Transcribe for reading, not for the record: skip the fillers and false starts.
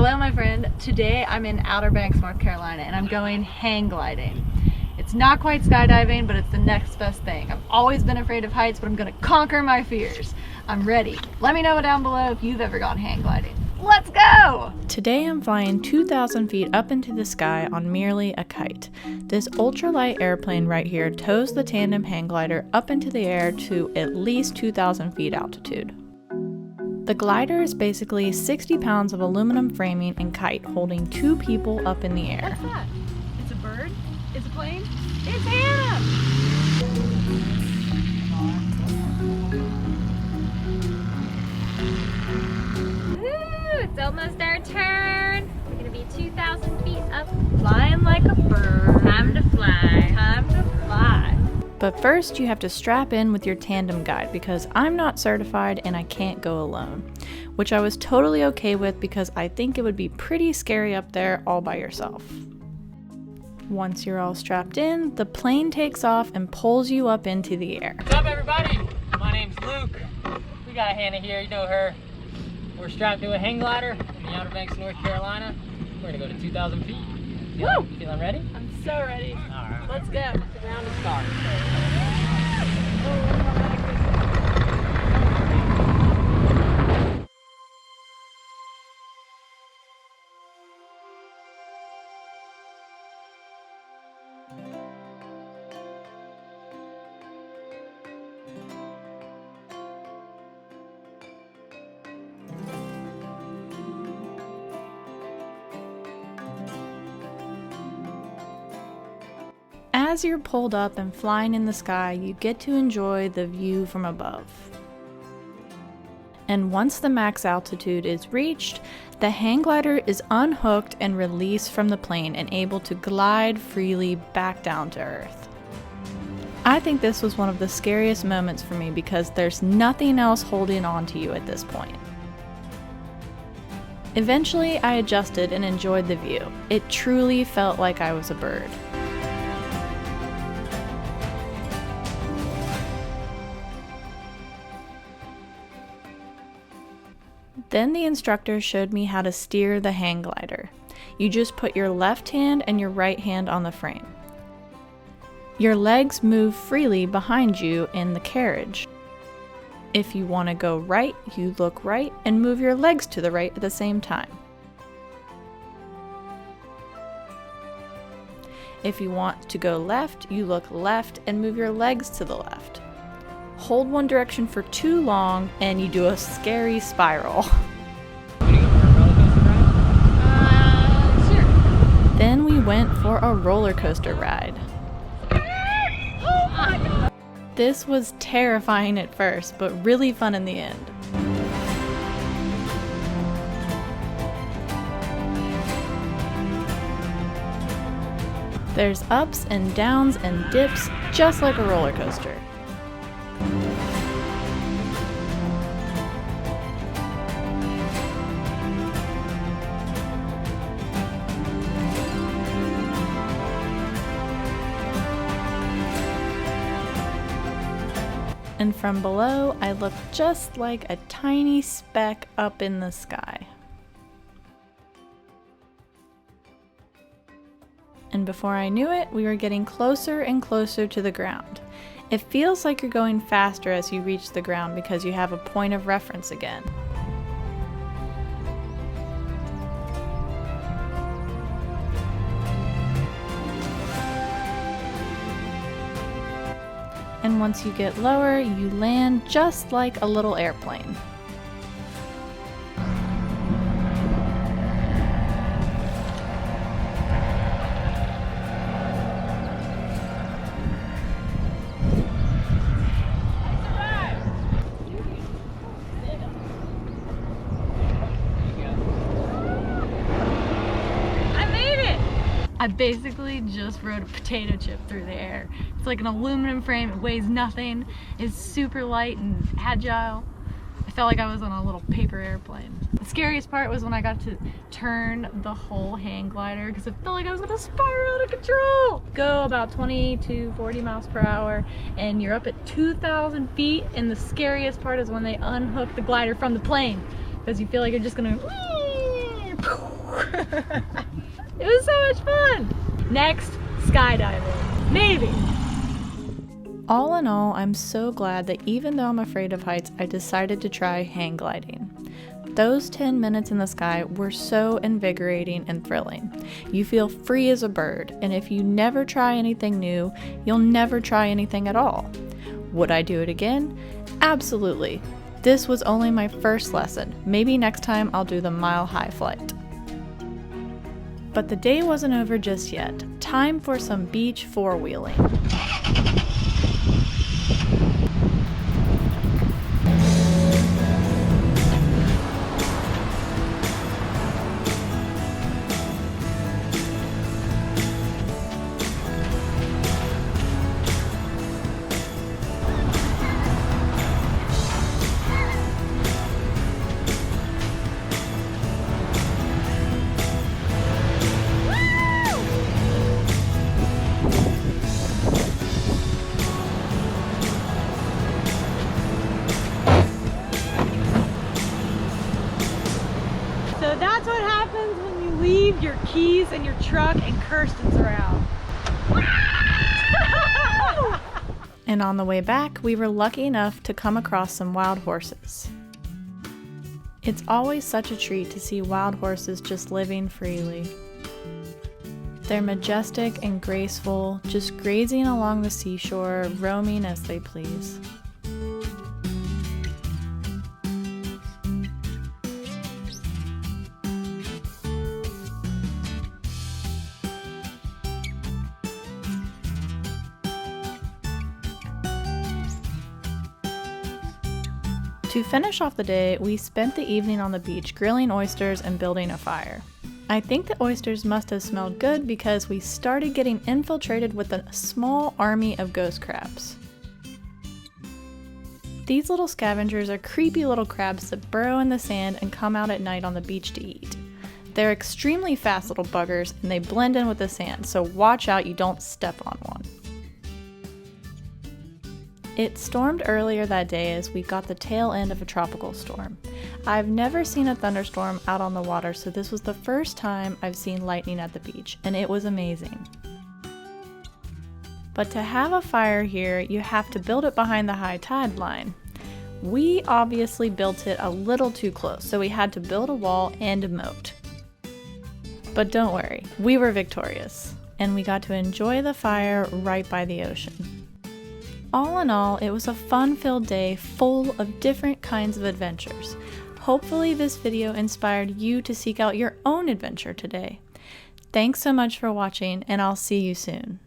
Hello my friend, today I'm in Outer Banks, North Carolina and I'm going hang gliding. It's not quite skydiving, but it's the next best thing. I've always been afraid of heights, but I'm gonna conquer my fears. I'm ready. Let me know down below if you've ever gone hang gliding. Let's go! Today I'm flying 2,000 feet up into the sky on merely a kite. This ultralight airplane right here tows the tandem hang glider up into the air to at least 2,000 feet altitude. The glider is basically 60 pounds of aluminum framing and kite holding 2 people up in the air. What's that? It's a bird? It's a plane? It's Hannah! Woo! It's almost our turn. We're gonna be 2,000 feet up. Flying like a bird. Time to fly. Time to fly. But first you have to strap in with your tandem guide because I'm not certified and I can't go alone, which I was totally okay with because I think it would be pretty scary up there all by yourself. Once you're all strapped in, the plane takes off and pulls you up into the air. What's up everybody? My name's Luke. We got Hannah here, you know her. We're strapped to a hang glider in the Outer Banks, North Carolina. We're gonna go to 2,000 feet. Feeling ready? I'm so ready. All right. Let's go. The round is started. As you're pulled up and flying in the sky, you get to enjoy the view from above. And once the max altitude is reached, the hang glider is unhooked and released from the plane and able to glide freely back down to Earth. I think this was one of the scariest moments for me because there's nothing else holding on to you at this point. Eventually, I adjusted and enjoyed the view. It truly felt like I was a bird. Then the instructor showed me how to steer the hang glider. You just put your left hand and your right hand on the frame. Your legs move freely behind you in the carriage. If you want to go right, you look right and move your legs to the right at the same time. If you want to go left, you look left and move your legs to the left. Hold one direction for too long and you do a scary spiral. Sure. Then we went for a roller coaster ride. Oh my God. This was terrifying at first, but really fun in the end. There's ups and downs and dips, just like a roller coaster. And from below, I looked just like a tiny speck up in the sky. And before I knew it, we were getting closer and closer to the ground. It feels like you're going faster as you reach the ground because you have a point of reference again. And once you get lower, you land just like a little airplane. I basically just rode a potato chip through the air. It's like an aluminum frame, it weighs nothing, it's super light and agile. I felt like I was on a little paper airplane. The scariest part was when I got to turn the whole hang glider because it felt like I was gonna spiral out of control. Go about 20 to 40 miles per hour and you're up at 2,000 feet, and the scariest part is when they unhook the glider from the plane because you feel like you're just gonna It was so much fun. Next, skydiving. Maybe. All in all, I'm so glad that even though I'm afraid of heights, I decided to try hang gliding. Those 10 minutes in the sky were so invigorating and thrilling. You feel free as a bird, and if you never try anything new, you'll never try anything at all. Would I do it again? Absolutely. This was only my first lesson. Maybe next time I'll do the mile-high flight. But the day wasn't over just yet. Time for some beach four-wheeling. So that's what happens when you leave your keys in your truck and Kirsten's around. And on the way back, we were lucky enough to come across some wild horses. It's always such a treat to see wild horses just living freely. They're majestic and graceful, just grazing along the seashore, roaming as they please. To finish off the day, we spent the evening on the beach grilling oysters and building a fire. I think the oysters must have smelled good because we started getting infiltrated with a small army of ghost crabs. These little scavengers are creepy little crabs that burrow in the sand and come out at night on the beach to eat. They're extremely fast little buggers and they blend in with the sand, so watch out you don't step on one. It stormed earlier that day as we got the tail end of a tropical storm. I've never seen a thunderstorm out on the water, so this was the first time I've seen lightning at the beach, and it was amazing. But to have a fire here, you have to build it behind the high tide line. We obviously built it a little too close, so we had to build a wall and a moat. But don't worry, we were victorious, and we got to enjoy the fire right by the ocean. All in all, it was a fun-filled day full of different kinds of adventures. Hopefully this video inspired you to seek out your own adventure today. Thanks so much for watching, and I'll see you soon.